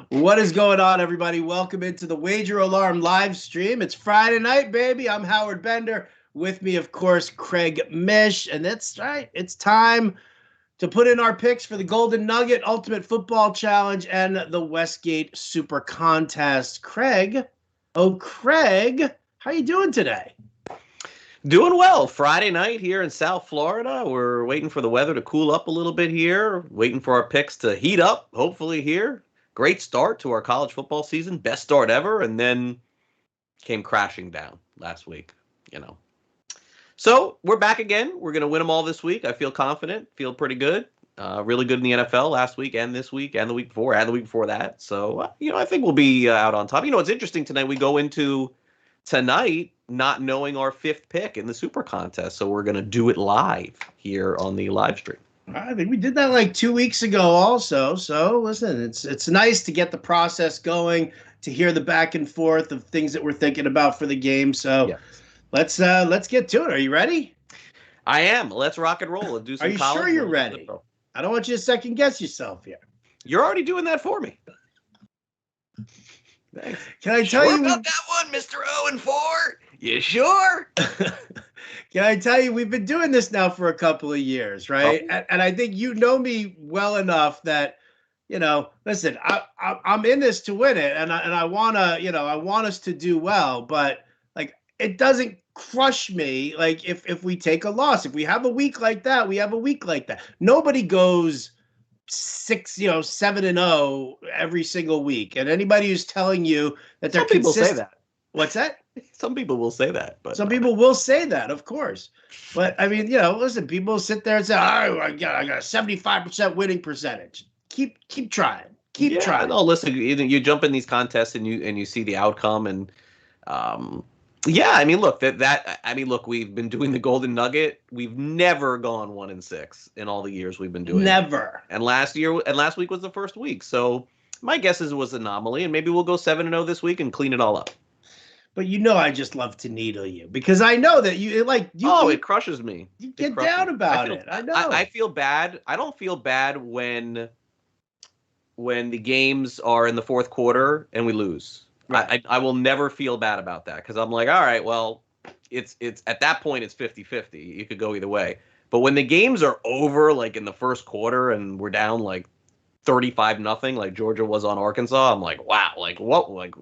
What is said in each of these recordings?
What is going on, everybody? Welcome into the Wager Alarm live stream. It's Friday night, baby. I'm Howard Bender. With me, of course, Craig Mish. And that's right. It's time to put in our picks for the Golden Nugget Ultimate Football Challenge and the Westgate Super Contest. Craig, how you doing today? Doing well. Friday night here in South Florida. We're waiting for the weather to cool up a little bit here, waiting for our picks to heat up, hopefully here. Great start to our college football season, best start ever, and then came crashing down last week. So we're back again. We're going to win them all this week. I feel confident, feel pretty good. Really good in the NFL last week and this week and the week before and the week before that. So, I think we'll be out on top. It's interesting tonight. We go into tonight not knowing our fifth pick in the Super Contest. So we're going to do it live here on the live stream. I think we did that like 2 weeks ago also. So listen, it's nice to get the process going, to hear the back and forth of things that we're thinking about for the game. So let's get to it. Are you ready? I am. Let's rock and roll and do some Are you sure you're ready? I don't want you to second guess yourself here. You're already doing that for me. Thanks. Can I tell you about that one, Mr. 0-4? You sure? Can I tell you, we've been doing this now for a couple of years, right? Oh. And I think you know me well enough that, listen, I'm in this to win it, and I want us to do well, but like it doesn't crush me like if we take a loss. If we have a week like that, we have a week like that. Nobody goes 7-0 every single week, and anybody who's telling you that they're consistent. People say that. What's that? Some people will say that, but some people will say that, of course. But I mean, listen, people sit there and say, "Oh, I got a 75% winning percentage." Keep trying. Keep trying. No, listen, you jump in these contests and you see the outcome, and look, we've been doing the Golden Nugget. We've never gone 1-6 in all the years we've been doing Never. it. And last week was the first week. So my guess is it was an anomaly, and maybe we'll go 7-0 this week and clean it all up. But I just love to needle you because I know that it crushes me. You get down about it. I know. I feel bad. I don't feel bad when the games are in the fourth quarter and we lose. Right. I will never feel bad about that because I'm like, all right, well, it's at that point it's 50-50. You could go either way. But when the games are over, like in the first quarter and we're down like 35-0, like Georgia was on Arkansas, I'm like, wow, like what, like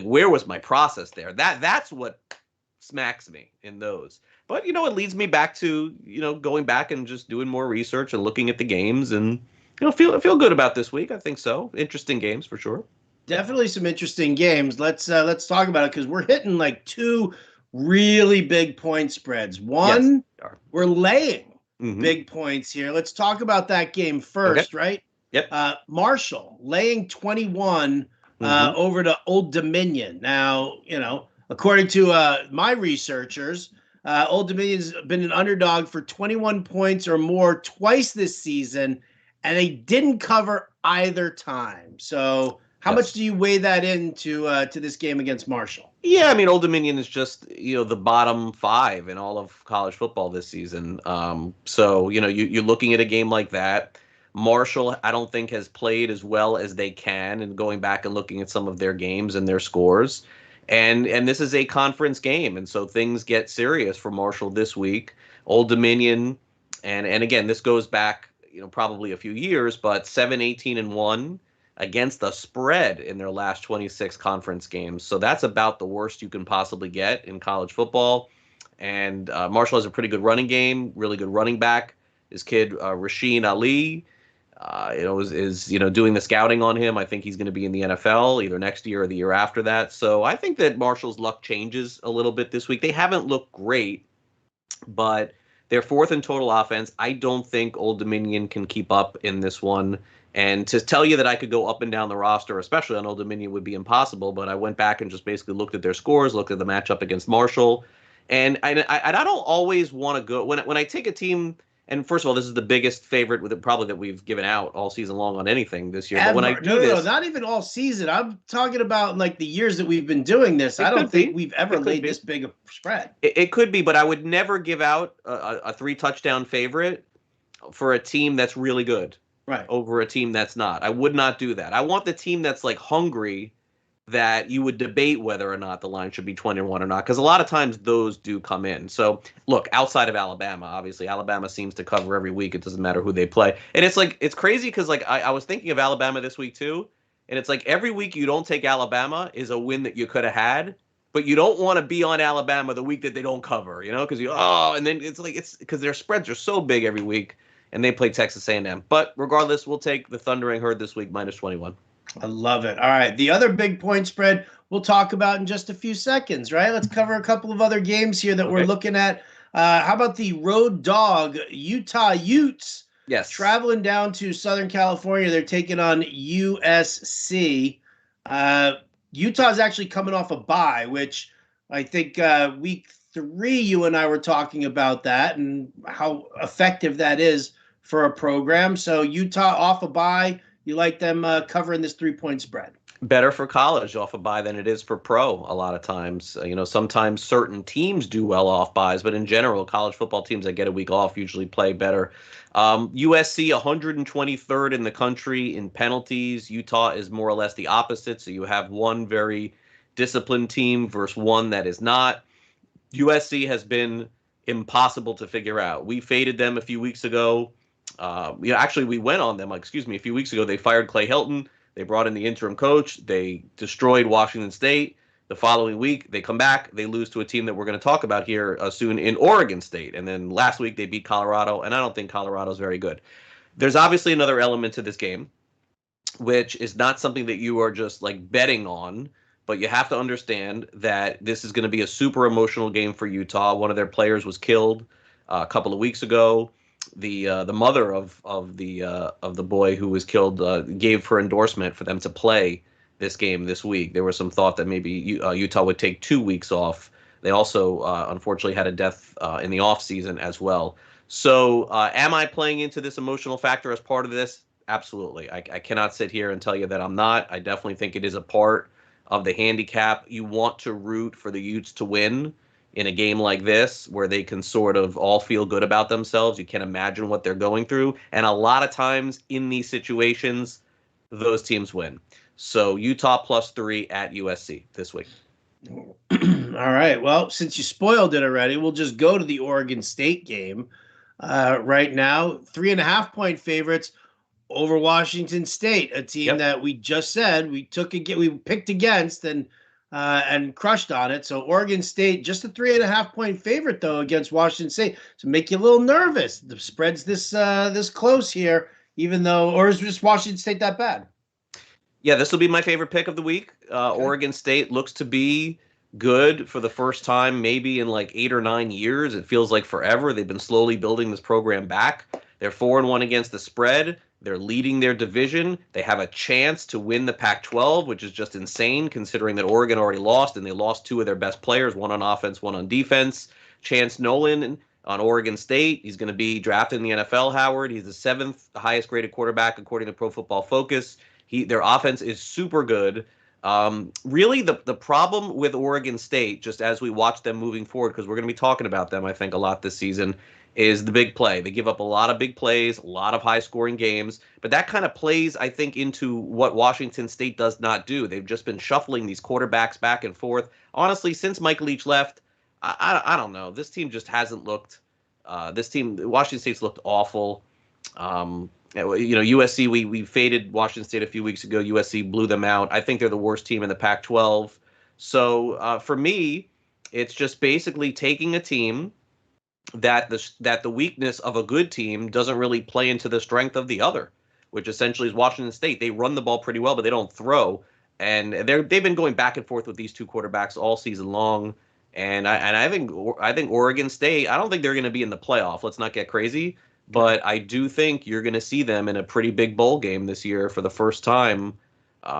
where was my process there? That's what smacks me in those. But it leads me back to going back and just doing more research and looking at the games and feel good about this week. I think so. Interesting games for sure. Definitely some interesting games. Let's talk about it because we're hitting like two really big point spreads. One, yes, we're laying big points here. Let's talk about that game first, right? Yep. Marshall laying 21 over to Old Dominion. Now, according to my researchers, Old Dominion's been an underdog for 21 points or more twice this season, and they didn't cover either time. So how much do you weigh that into to this game against Marshall? Yeah, I mean, Old Dominion is just, the bottom 5 in all of college football this season. So, you're looking at a game like that. Marshall, I don't think, has played as well as they can, and going back and looking at some of their games and their scores. And this is a conference game, and so things get serious for Marshall this week. Old Dominion, and again, this goes back, probably a few years, but 7-18-1 against the spread in their last 26 conference games. So that's about the worst you can possibly get in college football. And Marshall has a pretty good running game, really good running back. His kid, Rasheen Ali, is doing the scouting on him. I think he's going to be in the NFL either next year or the year after that. So I think that Marshall's luck changes a little bit this week. They haven't looked great, but they're fourth in total offense. I don't think Old Dominion can keep up in this one. And to tell you that I could go up and down the roster, especially on Old Dominion, would be impossible. But I went back and just basically looked at their scores, looked at the matchup against Marshall. And I don't always want to go when I take a team. And first of all, this is the biggest favorite with it probably that we've given out all season long on anything this year. Ever. But when I do no, not even all season. I'm talking about like the years that we've been doing this. I don't think we've ever laid this big a spread. It could be, but I would never give out a 3-touchdown favorite for a team that's really good. Right. over a team that's not. I would not do that. I want the team that's like hungry, that you would debate whether or not the line should be 21 or not, because a lot of times those do come in. So look, outside of Alabama, obviously Alabama seems to cover every week. It doesn't matter who they play. And it's like, it's crazy because like I was thinking of Alabama this week too. And it's like every week you don't take Alabama is a win that you could have had, but you don't want to be on Alabama the week that they don't cover, because and then it's like, it's because their spreads are so big every week, and they play Texas A&M. But regardless, we'll take the Thundering Herd this week minus 21. I love it. All right. The other big point spread we'll talk about in just a few seconds, right? Let's cover a couple of other games here that we're looking at. How about the road dog Utah Utes? Yes. Traveling down to Southern California. They're taking on USC. Utah's actually coming off a bye, which I think week 3, you and I were talking about that and how effective that is for a program. So Utah off a bye. You like them covering this 3-point spread? Better for college off a bye than it is for pro a lot of times. Sometimes certain teams do well off byes, but in general, college football teams that get a week off usually play better. USC 123rd in the country in penalties. Utah is more or less the opposite. So you have one very disciplined team versus one that is not. USC has been impossible to figure out. We faded them a few weeks ago. Actually, we went on them, a few weeks ago. They fired Clay Helton. They brought in the interim coach. They destroyed Washington State. The following week, they come back. They lose to a team that we're going to talk about here soon in Oregon State. And then last week, they beat Colorado, and I don't think Colorado's very good. There's obviously another element to this game, which is not something that you are just like betting on, but you have to understand that this is going to be a super emotional game for Utah. One of their players was killed a couple of weeks ago. The mother of the boy who was killed gave her endorsement for them to play this game this week. There was some thought that maybe Utah would take 2 weeks off. They also unfortunately had a death in the off season as well. So am I playing into this emotional factor as part of this? Absolutely. I cannot sit here and tell you that I'm not. I definitely think it is a part of the handicap. You want to root for the Utes to win in a game like this where they can sort of all feel good about themselves. You can imagine what they're going through. And a lot of times in these situations, those teams win. So Utah +3 at USC this week. All right. Well, since you spoiled it already, we'll just go to the Oregon State game right now. 3.5-point favorites over Washington State, a team that we just said we picked against and crushed on it. So Oregon State, just a 3.5-point favorite though against Washington State, to make you a little nervous. The spread's this close here, even though, or is just Washington State that bad? Yeah, this will be my favorite pick of the week. Okay. Oregon State looks to be good for the first time, maybe in like 8 or 9 years. It feels like forever. They've been slowly building this program back. They're 4-1 against the spread. They're leading their division. They have a chance to win the Pac-12, which is just insane considering that Oregon already lost, and they lost 2 of their best players, one on offense, one on defense. Chance Nolan on Oregon State. He's going to be drafted in the NFL, Howard. He's the 7th highest graded quarterback according to Pro Football Focus. Their offense is super good. Really, the problem with Oregon State, just as we watch them moving forward, because we're going to be talking about them, I think, a lot this season, is the big play. They give up a lot of big plays, a lot of high-scoring games, but that kind of plays, I think, into what Washington State does not do. They've just been shuffling these quarterbacks back and forth. Honestly, since Mike Leach left, I don't know. This team just hasn't looked Washington State's looked awful. USC, we faded Washington State a few weeks ago. USC blew them out. I think they're the worst team in the Pac-12. So for me, it's just basically taking a team that the weakness of a good team doesn't really play into the strength of the other, which essentially is Washington State. They run the ball pretty well, but they don't throw. And they've been going back and forth with these 2 quarterbacks all season long. And I think Oregon State, I don't think they're going to be in the playoff. Let's not get crazy. But I do think you're going to see them in a pretty big bowl game this year for the first time,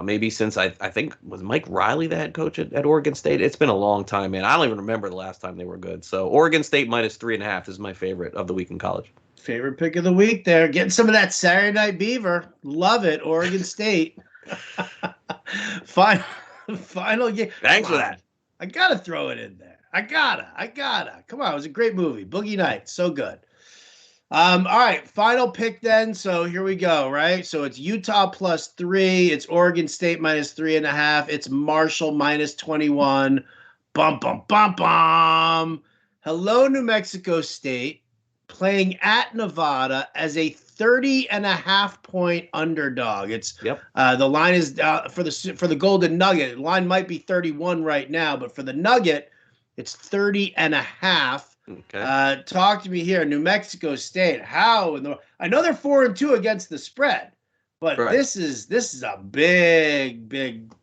maybe since I think, was Mike Riley the head coach at Oregon State? It's been a long time, man. I don't even remember the last time they were good. So Oregon State -3.5 is my favorite of the week in college. Favorite pick of the week there. Getting some of that Saturday Night Beaver. Love it, Oregon State. Final game. Thanks for that. I got to throw it in there. I gotta. Come on, it was a great movie. Boogie Nights, so good. All right, final pick then. So here we go, right? So it's Utah +3. It's Oregon State -3.5. It's Marshall -21. Bum, bum, bum, bum. Hello, New Mexico State playing at Nevada as a 30.5 point underdog. It's Yep. the line is for the Golden Nugget. The line might be 31 right now, but for the Nugget, it's 30.5. Okay. Talk to me here, New Mexico State. How in the? I know they're 4-2 against the spread, but Right. this is a big, big,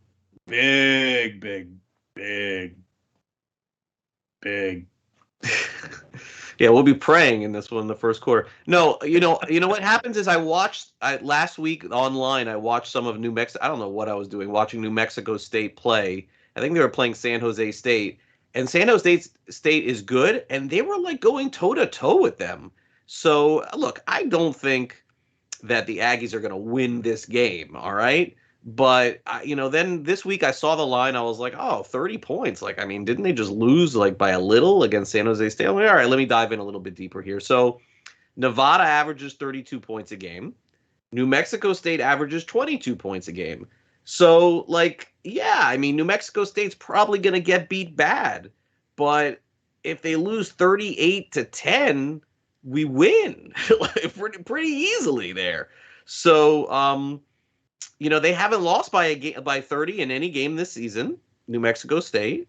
big, big, big, big. Yeah, we'll be praying in this one in the first quarter. No, what happens is last week online. I watched some of New Mexico. I don't know what I was doing, watching New Mexico State play. I think they were playing San Jose State, and San Jose State is good, and they were like going toe to toe with them. So look, I don't think that the Aggies are going to win this game. All right. But, then this week I saw the line. I was like, oh, 30 points. Like, I mean, didn't they just lose like by a little against San Jose State? I'm like, all right, let me dive in a little bit deeper here. So Nevada averages 32 points a game. New Mexico State averages 22 points a game. So, like, yeah, I mean, New Mexico State's probably going to get beat bad. But if they lose 38-10, we win pretty easily there. So, they haven't lost by 30 in any game this season. New Mexico State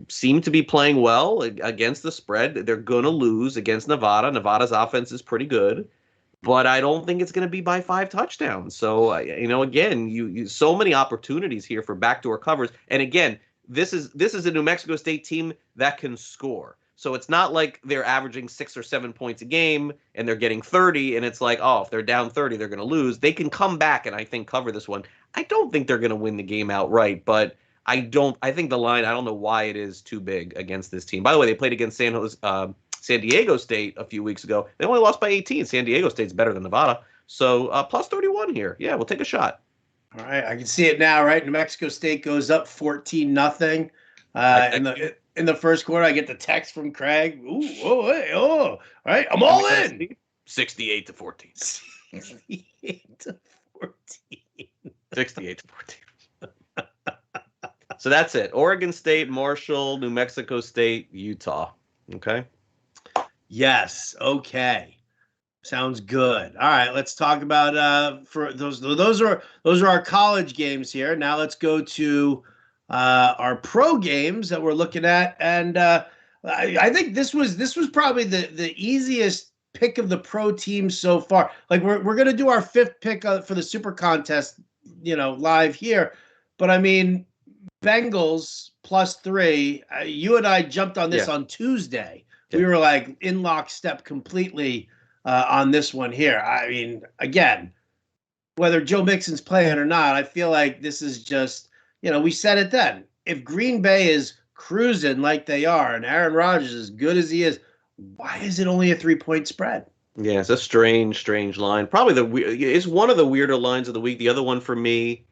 seem to be playing well against the spread. They're going to lose against Nevada. Nevada's offense is pretty good, but I don't think it's going to be by 5 touchdowns. So, again, you so many opportunities here for backdoor covers. And again, this is a New Mexico State team that can score. So it's not like they're averaging 6 or 7 points a game and they're getting 30 and it's like, oh, if they're down 30, they're going to lose. They can come back and I think cover this one. I don't think they're going to win the game outright, but I think the line, I don't know why it is too big against this team. By the way, they played against San Diego State a few weeks ago. They only lost by 18. San Diego State's better than Nevada. So plus 31 here. Yeah, we'll take a shot. All right, I can see it now, right? New Mexico State goes up 14-0. In the first quarter, I get the text from Craig. Ooh, oh, hey, oh, all right, I'm all in. 68-14. 68-14. 68-14. So that's it. Oregon State, Marshall, New Mexico State, Utah. Okay. Yes. Okay. Sounds good. All right. Let's talk about for those are our college games here. Now let's go to our pro games that we're looking at, and I think this was probably the easiest pick of the pro teams so far. Like we're gonna do our 5th pick for the Super Contest, live here, but I mean Bengals +3. You and I jumped on this on Tuesday. Yeah. We were like in lockstep completely on this one here. I mean, again, whether Joe Mixon's playing or not, I feel like this is just. We said it then. If Green Bay is cruising like they are and Aaron Rodgers is as good as he is, why is it only a 3-point spread? Yeah, it's a strange line. Probably it's one of the weirder lines of the week. The other one for me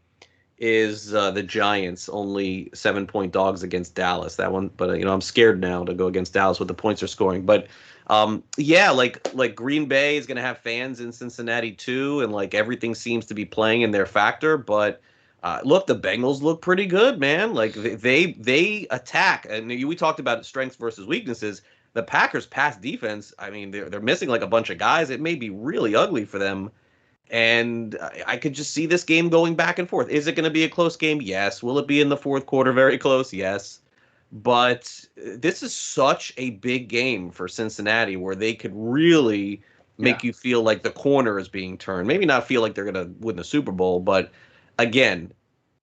is the Giants, only 7-point dogs against Dallas. That one, but I'm scared now to go against Dallas with the points they're scoring. But like Green Bay is going to have fans in Cincinnati too, and like everything seems to be playing in their factor, but. Look, the Bengals look pretty good, man. Like they attack, and we talked about strengths versus weaknesses. The Packers' pass defense, I mean, they're missing like a bunch of guys. It may be really ugly for them, and I could just see this game going back and forth. Is it going to be a close game? Yes. Will it be in the fourth quarter? Very close. Yes. But this is such a big game for Cincinnati, where they could really make you feel like the corner is being turned. Maybe not feel like they're going to win the Super Bowl, but. Again,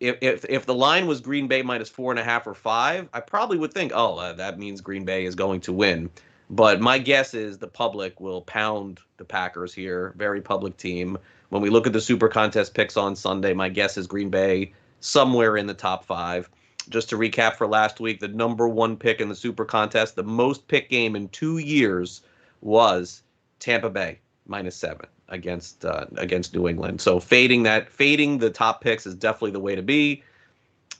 if the line was Green Bay -4.5 or 5, I probably would think, that means Green Bay is going to win. But my guess is the public will pound the Packers here. Very public team. When we look at the Super Contest picks on Sunday, my guess is Green Bay somewhere in the top 5. Just to recap for last week, the number 1 pick in the Super Contest, the most pick game in 2 years was Tampa Bay -7. Against New England. So fading the top picks is definitely the way to be.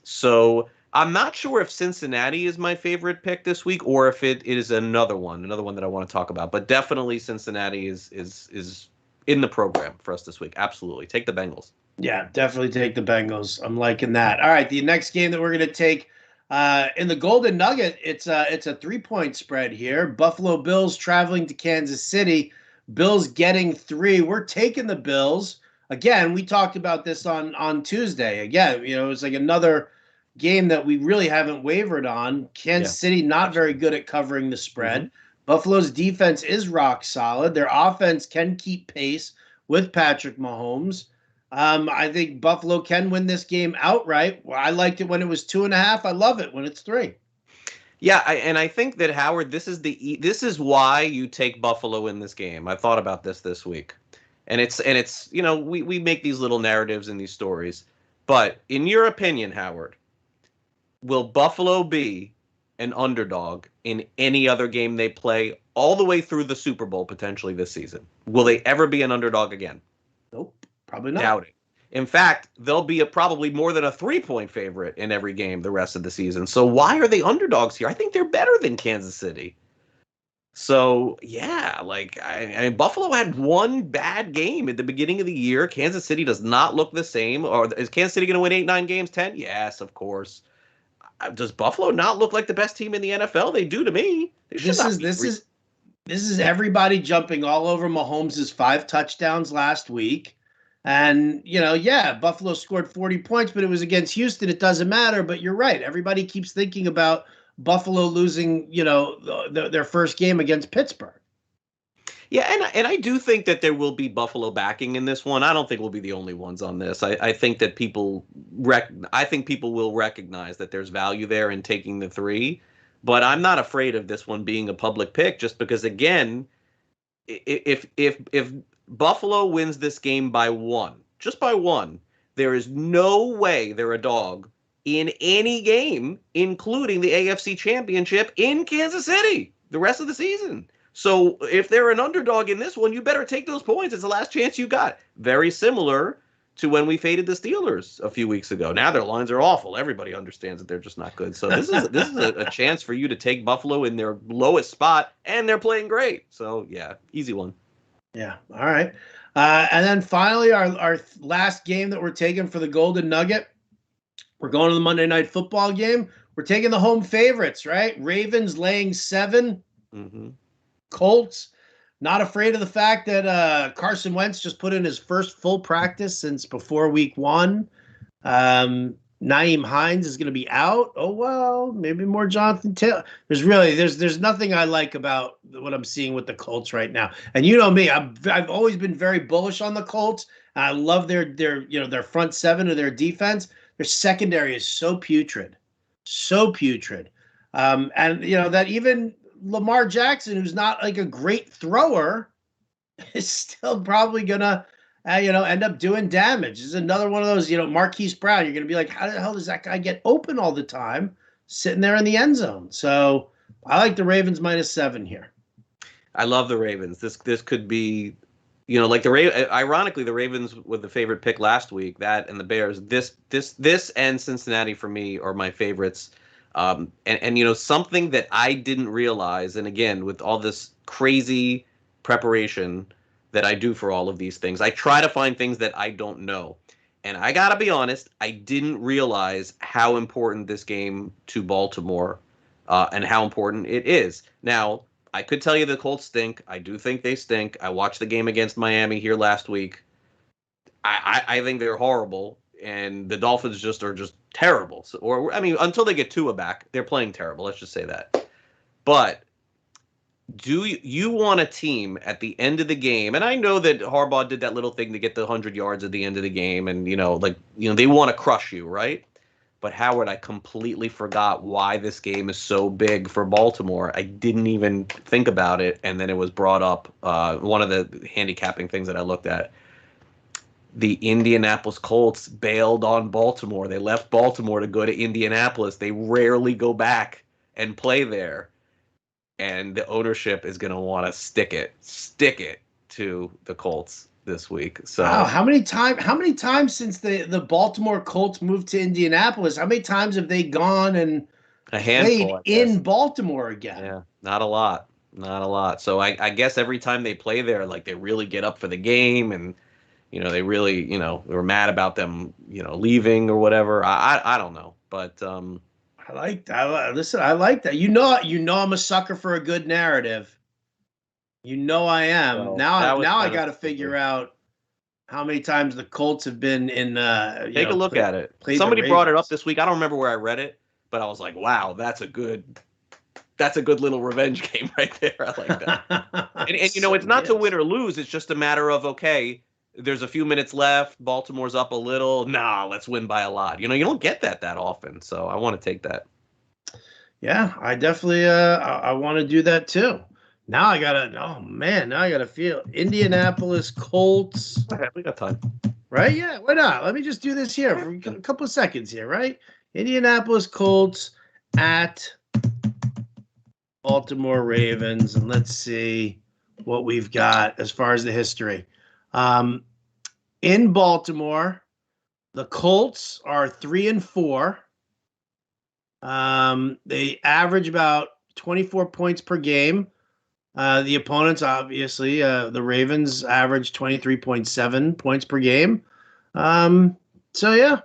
So I'm not sure if Cincinnati is my favorite pick this week or if it is another one that I want to talk about. But definitely Cincinnati is in the program for us this week. Absolutely. Take the Bengals. Yeah, definitely take the Bengals. I'm liking that. All right, the next game that we're going to take in the Golden Nugget, it's a 3-point spread here. Buffalo Bills traveling to Kansas City. Bills getting 3. We're taking the Bills. Again, we talked about this on Tuesday. Again, it was like another game that we really haven't wavered on. Yeah, Kansas City not very absolutely. good at covering the Mm-hmm. spread. Buffalo's defense is rock solid. Their offense can keep pace with Patrick Mahomes. I think Buffalo can win this game outright. I liked it when it was 2.5. I love it when it's 3. Yeah, and I think that Howard, this is why you take Buffalo in this game. I thought about this week, and it's we make these little narratives and these stories, but in your opinion, Howard, will Buffalo be an underdog in any other game they play all the way through the Super Bowl potentially this season? Will they ever be an underdog again? Nope, probably not. Doubt it. In fact, they'll be probably more than a 3-point favorite in every game the rest of the season. So why are they underdogs here? I think they're better than Kansas City. So yeah, like I mean, Buffalo had one bad game at the beginning of the year. Kansas City does not look the same. Or is Kansas City going to win 8, 9 games, 10? Yes, of course. Does Buffalo not look like the best team in the NFL? They do to me. They should This not is be this is this is everybody jumping all over Mahomes' 5 touchdowns last week. And, yeah, Buffalo scored 40 points, but it was against Houston. It doesn't matter. But you're right. Everybody keeps thinking about Buffalo losing, their first game against Pittsburgh. Yeah, and I do think that there will be Buffalo backing in this one. I don't think we'll be the only ones on this. I think that I think people will recognize that there's value there in taking the 3, but I'm not afraid of this one being a public pick just because again, if Buffalo wins this game by 1, just by 1, there is no way they're a dog in any game, including the AFC Championship in Kansas City the rest of the season. So if they're an underdog in this one, you better take those points. It's the last chance you got. Very similar to when we faded the Steelers a few weeks ago. Now their lines are awful. Everybody understands that they're just not good. So this is a chance for you to take Buffalo in their lowest spot, and they're playing great. So yeah, easy one. Yeah. All right. And then finally, our last game that we're taking for the Golden Nugget, we're going to the Monday Night Football game. We're taking the home favorites, right? Ravens laying 7. Mm-hmm. Colts, not afraid of the fact that Carson Wentz just put in his first full practice since before week 1. Naeem Hines is going to be out. Oh, well, maybe more Jonathan Taylor. There's nothing I like about what I'm seeing with the Colts right now. And you know me, I've always been very bullish on the Colts. And I love their front 7 of their defense. Their secondary is so putrid. So putrid. And that even Lamar Jackson, who's not like a great thrower, is still probably gonna, end up doing damage. This is another one of those, Marquise Brown. You're gonna be like, how the hell does that guy get open all the time, sitting there in the end zone? So I like the Ravens -7 here. I love the Ravens. This could be, like ironically, the Ravens were the favorite pick last week. That and the Bears. This and Cincinnati for me are my favorites. And something that I didn't realize, and again with all this crazy preparation that I do for all of these things, I try to find things that I don't know. And I gotta be honest, I didn't realize how important this game to Baltimore and how important it is. Now, I could tell you the Colts stink. I do think they stink. I watched the game against Miami here last week. I think they're horrible, and the Dolphins are just terrible. So, or I mean, until they get Tua back, they're playing terrible. Let's just say that. But do you want a team at the end of the game? And I know that Harbaugh did that little thing to get the 100 yards at the end of the game, and they want to crush you, right? But Howard, I completely forgot why this game is so big for Baltimore. I didn't even think about it, and then it was brought up. One of the handicapping things that I looked at. The Indianapolis Colts bailed on Baltimore. They left Baltimore to go to Indianapolis. They rarely go back and play there. And the ownership is going to want to stick it to the Colts. this week. So wow, how many times since the Baltimore Colts moved to Indianapolis? How many times have they gone and a played handful, I guess. in Baltimore again? Yeah, not a lot. Not a lot. So I guess every time they play there, like they really get up for the game and they really, they were mad about them, leaving or whatever. I don't know. But I like that. Listen, I like that. I'm a sucker for a good narrative. I am. so that Now was I kind of got to figure out how many times the Colts have been in. Take a look at it. Played Somebody brought it up Ravens. this week. I don't remember where I read it, but I was like, wow, that's a good little revenge game right there. I like that. And it's not to win or lose. It's just a matter of, okay, there's a few minutes left. Baltimore's up a little. Nah, let's win by a lot. You don't get that often. So I want to take that. Yeah, I definitely I want to do that too. Now I gotta feel Indianapolis Colts. We got time. Right? Yeah, why not? Let me just do this here for a couple of seconds here, right? Indianapolis Colts at Baltimore Ravens, and let's see what we've got as far as the history. In Baltimore, the Colts are 3-4. They average about 24 points per game. The opponents, obviously, the Ravens average 23.7 points per game. So yeah,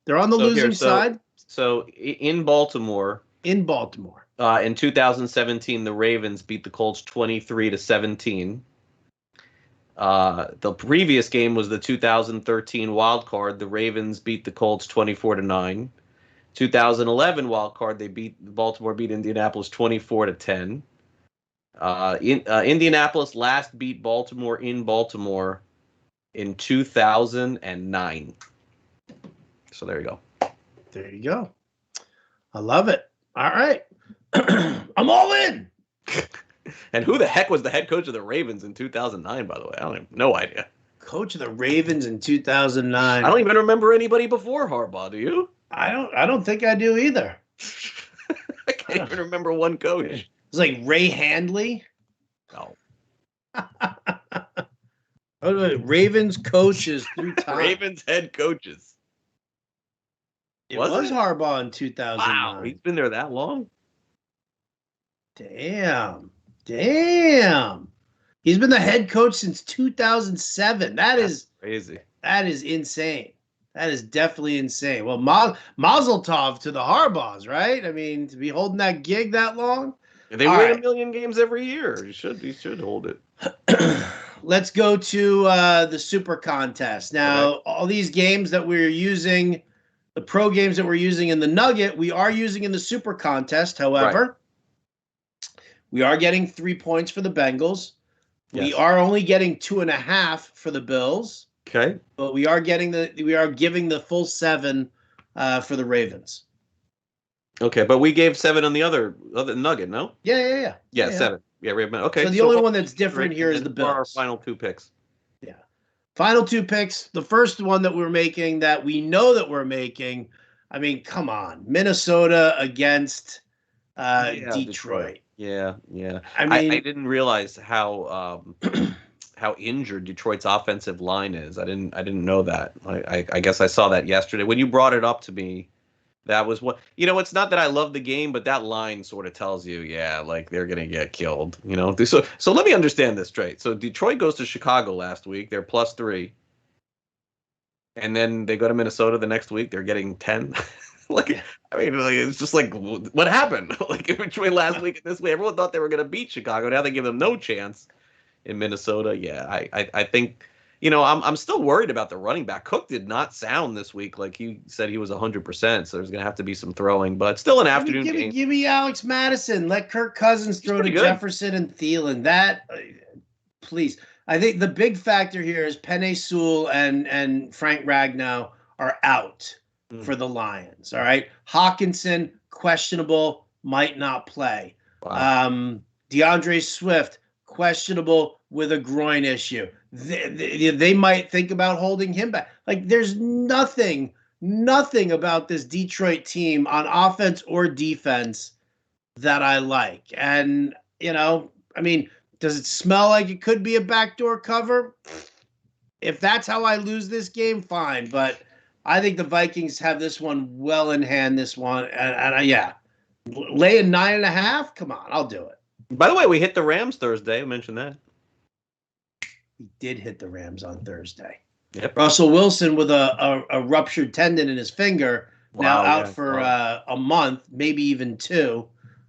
they're on the losing side. So in Baltimore. In 2017, the Ravens beat the Colts 23-17. The previous game was the 2013 wild card. The Ravens beat the Colts 24-9. 2011 wild card, Baltimore beat Indianapolis 24-10. Indianapolis last beat Baltimore in Baltimore in 2009. So there you go. There you go. I love it. All right. I'm all in. And who the heck was the head coach of the Ravens in 2009, by the way? I don't have no idea. Coach of the Ravens in 2009. I don't even remember anybody before Harbaugh, do you? I don't think I do either. I can't even remember one coach. It's like Ray Handley. No. Ravens coaches through time. Ravens head coaches. It was Harbaugh in 2009. Wow, he's been there that long? Damn. He's been the head coach since 2007. That's crazy. That is insane. That is definitely insane. Well, Mazel Tov to the Harbaughs, right? I mean, to be holding that gig that long. They win 1 million games every year. You should hold it. Let's go to the Super Contest. Now, all these games that we're using, the pro games that we're using in the Nugget, we are using in the Super Contest. However, we are getting 3 points for the Bengals. Yes. We are only getting 2.5 for the Bills. Okay. But we are giving the full 7 for the Ravens. Okay, but we gave 7 on the other Nugget, no? Yeah. Yeah, 7. Yeah, Raven. Okay. So the only one that's different here is the Bills. Our final 2 picks. Yeah. Final 2 picks. The first one that we're making, that we know that we're making, I mean, come on. Minnesota against Detroit. Yeah. I mean, I didn't realize how how injured Detroit's offensive line is. I didn't know that. I guess I saw that yesterday when you brought it up to me. That was what, it's not that I love the game, but that line sort of tells you, like they're going to get killed, So let me understand this straight. So Detroit goes to Chicago last week. They're +3. And then they go to Minnesota the next week. They're getting 10. It's just like, what happened? Between last week and this week, everyone thought they were going to beat Chicago. Now they give them no chance in Minnesota. Yeah, I think, I'm still worried about the running back. Cook did not sound this week like he said he was 100%, so there's going to have to be some throwing, but still an afternoon game. Give me Alex Madison. Let Kirk Cousins throw to Jefferson and Thielen. That, please. I think the big factor here is Penei Sewell and Frank Ragnow are out for the Lions, all right? Hawkinson, questionable, might not play. Wow. DeAndre Swift, questionable with a groin issue. They might think about holding him back. There's nothing about this Detroit team on offense or defense that I like. And, does it smell like it could be a backdoor cover? if that's how I lose this game, fine. But I think the Vikings have this one well in hand. This one, and yeah, laying 9.5. Come on, I'll do it. By the way, we hit the Rams Thursday. I mentioned that. He did hit the Rams on Thursday. Yep. Russell Wilson with a ruptured tendon in his finger, now out for a month, maybe even 2.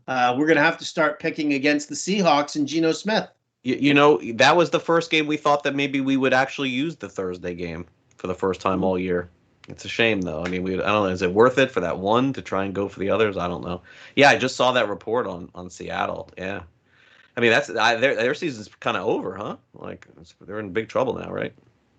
We're going to have to start picking against the Seahawks and Geno Smith. You know, that was the first game we thought that maybe we would actually use the Thursday game for the first time all year. It's a shame, though. I mean, I don't know. Is it worth it for that one to try and go for the others? I don't know. Yeah, I just saw that report on Seattle. Yeah. I mean, their season's kind of over, huh? Like, they're in big trouble now, right?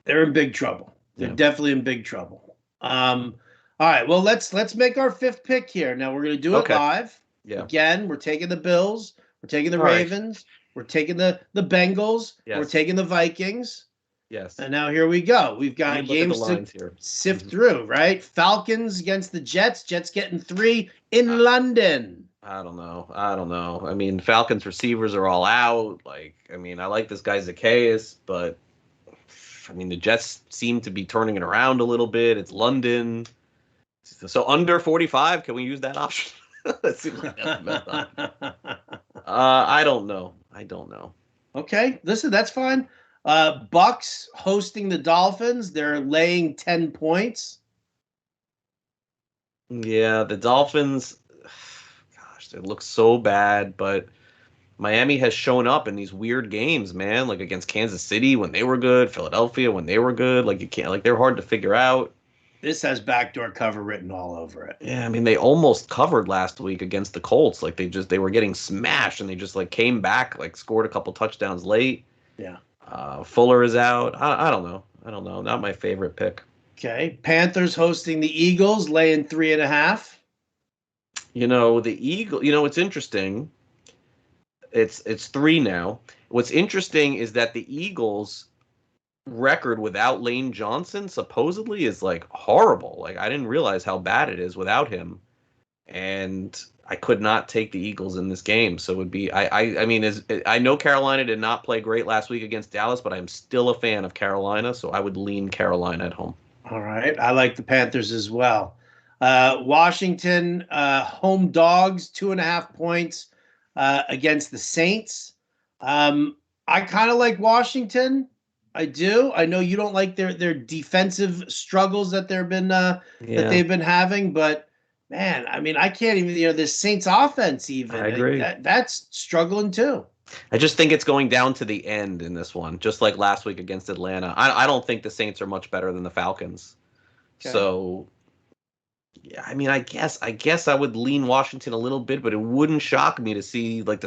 They're in big trouble. They're definitely in big trouble. All right, well, let's make our 5th pick here. Now, we're going to do it live. Yeah. Again, we're taking the Bills. We're taking the Ravens. We're taking the Bengals. Yes. We're taking the Vikings. Yes. And now here we go. We've got games to sift through, right? Falcons against the Jets. Jets getting 3 in London. I don't know. I mean, Falcons receivers are all out. Like, I mean, I like this guy Zacchaeus, but I mean, the Jets seem to be turning it around a little bit. It's London. So under 45, can we use that option? That seems like I don't know. Okay, listen, that's fine. Bucks hosting the Dolphins. They're laying 10 points. Yeah, the Dolphins, gosh, they look so bad, but Miami has shown up in these weird games, man, like against Kansas City when they were good, Philadelphia when they were good. Like, you can't, like, they're hard to figure out. This has backdoor cover written all over it. Yeah, I mean, they almost covered last week against the Colts. Like, they were getting smashed, and they just, like, came back, like, scored a couple touchdowns late. Yeah. Fuller is out. I don't know. Not my favorite pick. Okay. Panthers hosting the Eagles, laying 3.5. You know, it's interesting. It's 3 now. What's interesting is that the Eagles' record without Lane Johnson supposedly is like horrible. Like, I didn't realize how bad it is without him, and I could not take the Eagles in this game. So it would be I mean, I know Carolina did not play great last week against Dallas, but I'm still a fan of Carolina, so I would lean Carolina at home. All right, I like the Panthers as well. Washington home dogs 2.5 points against the Saints. I kind of like Washington. I do. I know you don't like their defensive struggles that they've been having, but man, I mean, I can't even. This Saints offense, even I agree. That's struggling too. I just think it's going down to the end in this one, just like last week against Atlanta. I don't think the Saints are much better than the Falcons. Okay. So, yeah, I mean, I guess I would lean Washington a little bit, but it wouldn't shock me to see like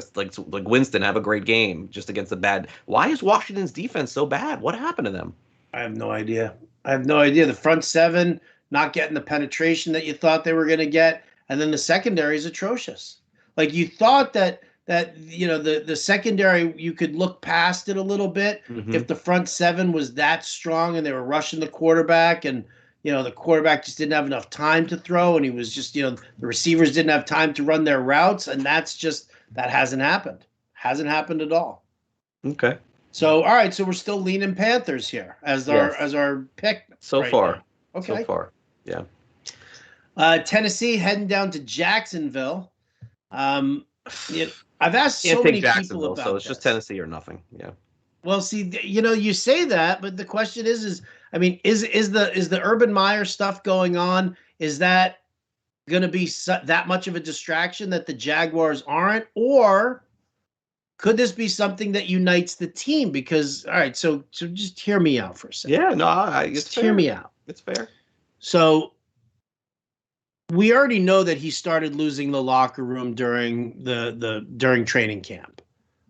Winston have a great game just against the bad. Why is Washington's defense so bad? What happened to them? I have no idea. The front seven not getting the penetration that you thought they were going to get, and then the secondary is atrocious. Like, you thought that the secondary, you could look past it a little bit if the front seven was that strong and they were rushing the quarterback, and the quarterback just didn't have enough time to throw, and he was just the receivers didn't have time to run their routes, and that hasn't happened. Hasn't happened at all. Okay. So all right, so we're still leaning Panthers here as our pick so right far. Now. Okay. So far, yeah. Tennessee heading down to Jacksonville. I've asked so many people about so it's just Tennessee or nothing. Yeah. Well, see, you say that, but the question is the Urban Meyer stuff going on? Is that going to be that much of a distraction that the Jaguars aren't, or could this be something that unites the team? Because all right, so just hear me out for a second. Yeah, no, hear me out. It's fair. So we already know that he started losing the locker room during during training camp.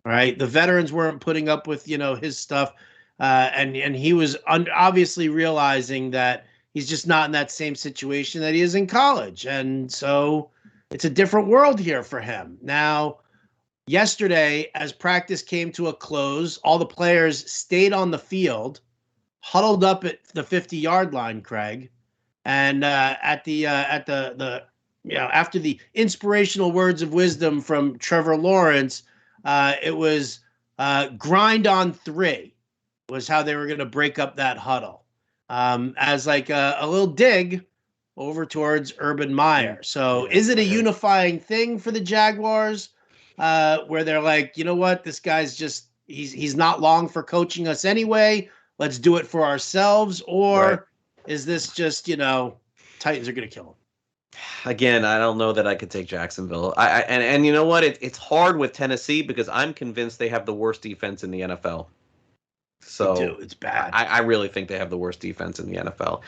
All right, the veterans weren't putting up with his stuff, and he was obviously realizing that he's just not in that same situation that he is in college, and so it's a different world here for him now. Yesterday, as practice came to a close, all the players stayed on the field, huddled up at the 50-yard line, Craig, and after the inspirational words of wisdom from Trevor Lawrence, it was grind on 3. was how they were going to break up that huddle as like a little dig over towards Urban Meyer. So Yeah, is it a unifying thing for the Jaguars where they're like, you know what, this guy's just he's not long for coaching us anyway. Let's do it for ourselves. Or is this just, Titans are going to kill him? Again, I don't know that I could take Jacksonville. And you know what? It's hard with Tennessee because I'm convinced they have the worst defense in the NFL. So They do. It's bad. I really think they have the worst defense in the NFL.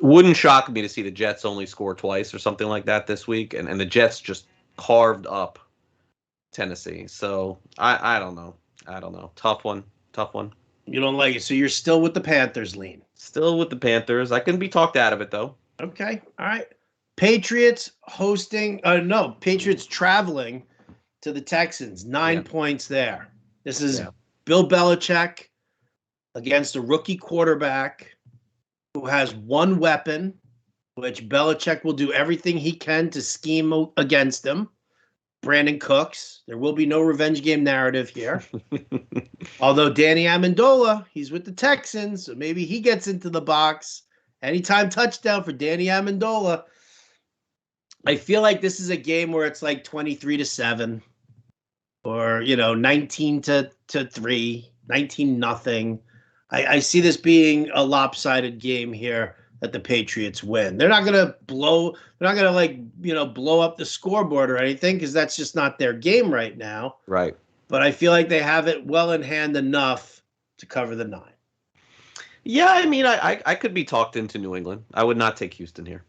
Wouldn't shock me to see the Jets only score twice or something like that this week, and the Jets just carved up Tennessee. So I don't know. I don't know. Tough one. Tough one. You don't like it. So you're still with the Panthers lean. Still with the Panthers. I can be talked out of it, though. Okay. All right. Patriots Patriots traveling to the Texans. 9 points there. This is Bill Belichick against a rookie quarterback who has one weapon, which Belichick will do everything he can to scheme against him. Brandon Cooks. There will be no revenge game narrative here. Although Danny Amendola, he's with the Texans, so maybe he gets into the box. Anytime touchdown for Danny Amendola. I feel like this is a game where it's like 23-7 or, 19-3, 19-0. I see this being a lopsided game here that the Patriots win. They're not going to blow up the scoreboard or anything because that's just not their game right now. Right. But I feel like they have it well in hand enough to cover the 9. Yeah, I mean, I could be talked into New England. I would not take Houston here.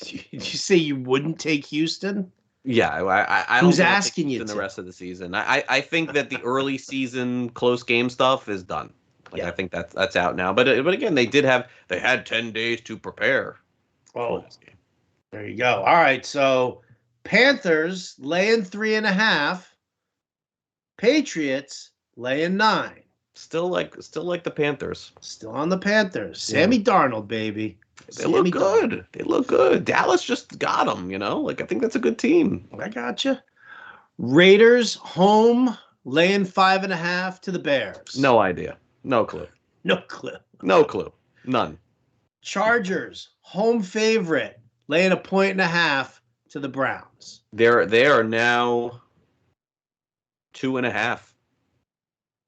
Did you say you wouldn't take Houston? Yeah, I don't. Who's asking you in to? The rest of the season? I think that the early season close game stuff is done. I think that's out now. But again, they had 10 days to prepare. Oh, there you go. All right, so Panthers laying 3.5. Patriots laying 9. Still like the Panthers. Still on the Panthers. Sammy Darnold, baby. They look good. They look good. Dallas just got them, I think that's a good team. I gotcha. Raiders home laying 5.5 to the Bears. No idea. No clue. No clue. No clue. None. Chargers home favorite laying 1.5 to the Browns. They are now 2.5.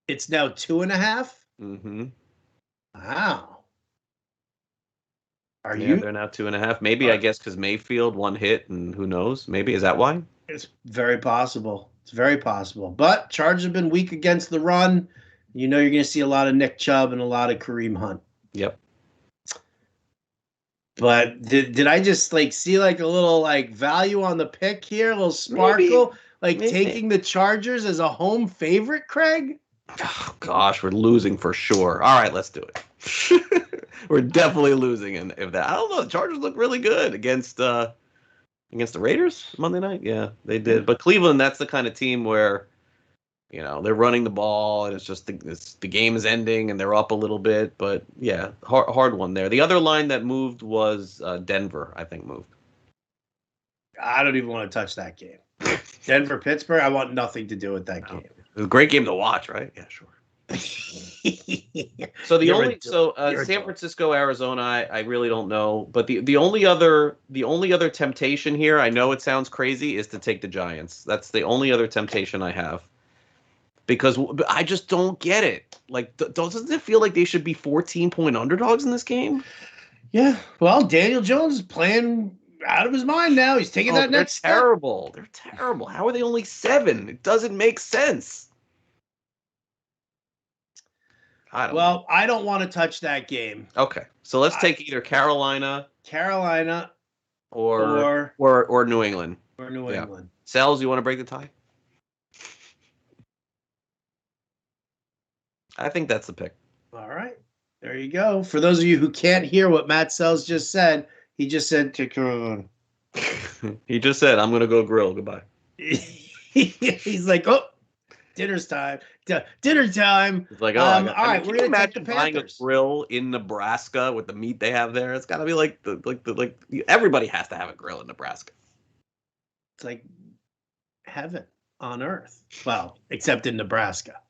It's now 2.5? Mm-hmm. Wow. They're now 2.5. Maybe, I guess, because Mayfield one hit, and who knows? Maybe. Is that why? It's very possible. It's very possible. But Chargers have been weak against the run. You're going to see a lot of Nick Chubb and a lot of Kareem Hunt. Yep. But did I just see a little value on the pick here? A little sparkle? Maybe. Taking the Chargers as a home favorite, Craig? Oh, gosh, we're losing for sure. All right, let's do it. We're definitely losing if that. I don't know. The Chargers look really good against the Raiders Monday night. Yeah, they did. But Cleveland, that's the kind of team where, they're running the ball and it's just the game is ending and they're up a little bit. But yeah, hard one there. The other line that moved was Denver, I think, moved. I don't even want to touch that game. Denver, Pittsburgh, I want nothing to do with that game. It was a great game to watch, right? Yeah, sure. So San Francisco, Arizona, I really don't know, but the only other temptation here, I know it sounds crazy, is to take the Giants. That's the only other temptation I have, because I just don't get it. Doesn't it feel like they should be 14-point underdogs in this game? Yeah. Well, Daniel Jones is playing out of his mind now. He's taking that next step. Terrible. They're terrible. How are they only 7? It doesn't make sense. I don't want to touch that game. Okay, so let's take either Carolina, or New England. Or New England. Sells, you want to break the tie? I think that's the pick. All right, there you go. For those of you who can't hear what Matt Sells just said, he just said to Carolina. He just said, "I'm going to go grill. Goodbye." He's like, "Oh, dinner's time. Dinner time." It's like, all right, we're gonna imagine buying a grill in Nebraska with the meat they have there. It's got to be like everybody has to have a grill in Nebraska. It's like heaven on earth. Well, except in Nebraska.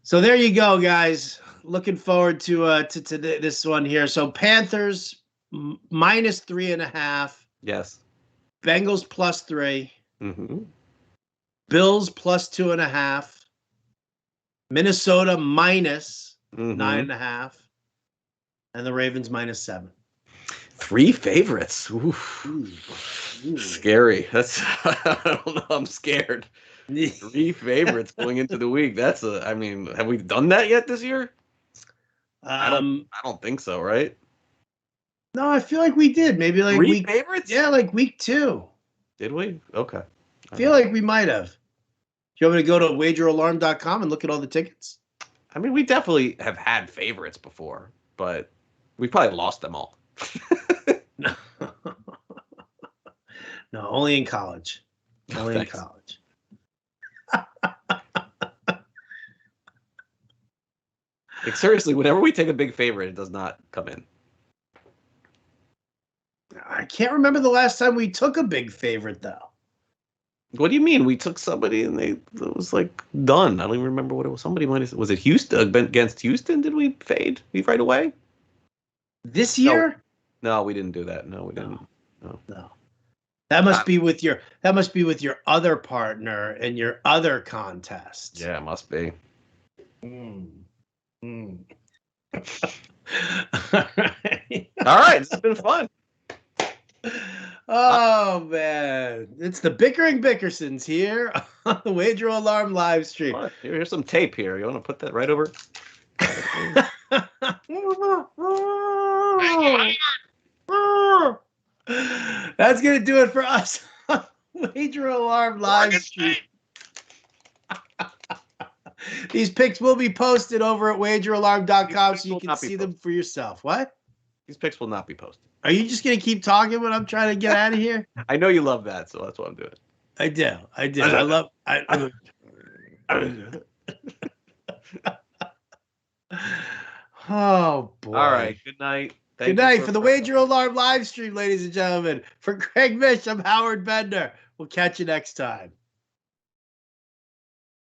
So there you go, guys. Looking forward to this one here. So Panthers minus 3.5. Yes. Bengals +3. Mm-hmm. Bills +2.5. Minnesota minus 9.5. And the Ravens -7. 3 favorites. Oof. Ooh. Scary. That's I don't know. I'm scared. 3 favorites going into the week. I mean, have we done that yet this year? I don't think so, right? No, I feel like we did. Maybe like 3 favorites? Yeah, like week 2. Did we? Okay. I feel like we might have. Do you want me to go to wageralarm.com and look at all the tickets? I mean, we definitely have had favorites before, but we probably lost them all. No. No, only in college. Only in college. Like, seriously, whenever we take a big favorite, it does not come in. I can't remember the last time we took a big favorite, though. What do you mean? We took somebody and it was like done. I don't even remember what it was. Somebody might have, was it Houston against Houston? Did we fade right away? This year? No, we didn't do that. No, we didn't. No. That must be with your other partner in your other contest. Yeah, it must be. All right. All right, it's been fun. Oh man, it's the Bickering Bickersons here on the Wager Alarm live stream. Here's some tape here. You want to put that right over? That's gonna do it for us. Wager Alarm live stream. These picks will be posted over at wageralarm.com so you can see them for yourself. What? These picks will not be posted. Are you just going to keep talking when I'm trying to get out of here? I know you love that, so that's what I'm doing. I do. I love Oh, boy. All right. Good night. Good night for the Wager Alarm live stream, ladies and gentlemen. For Craig Mish, I'm Howard Bender. We'll catch you next time.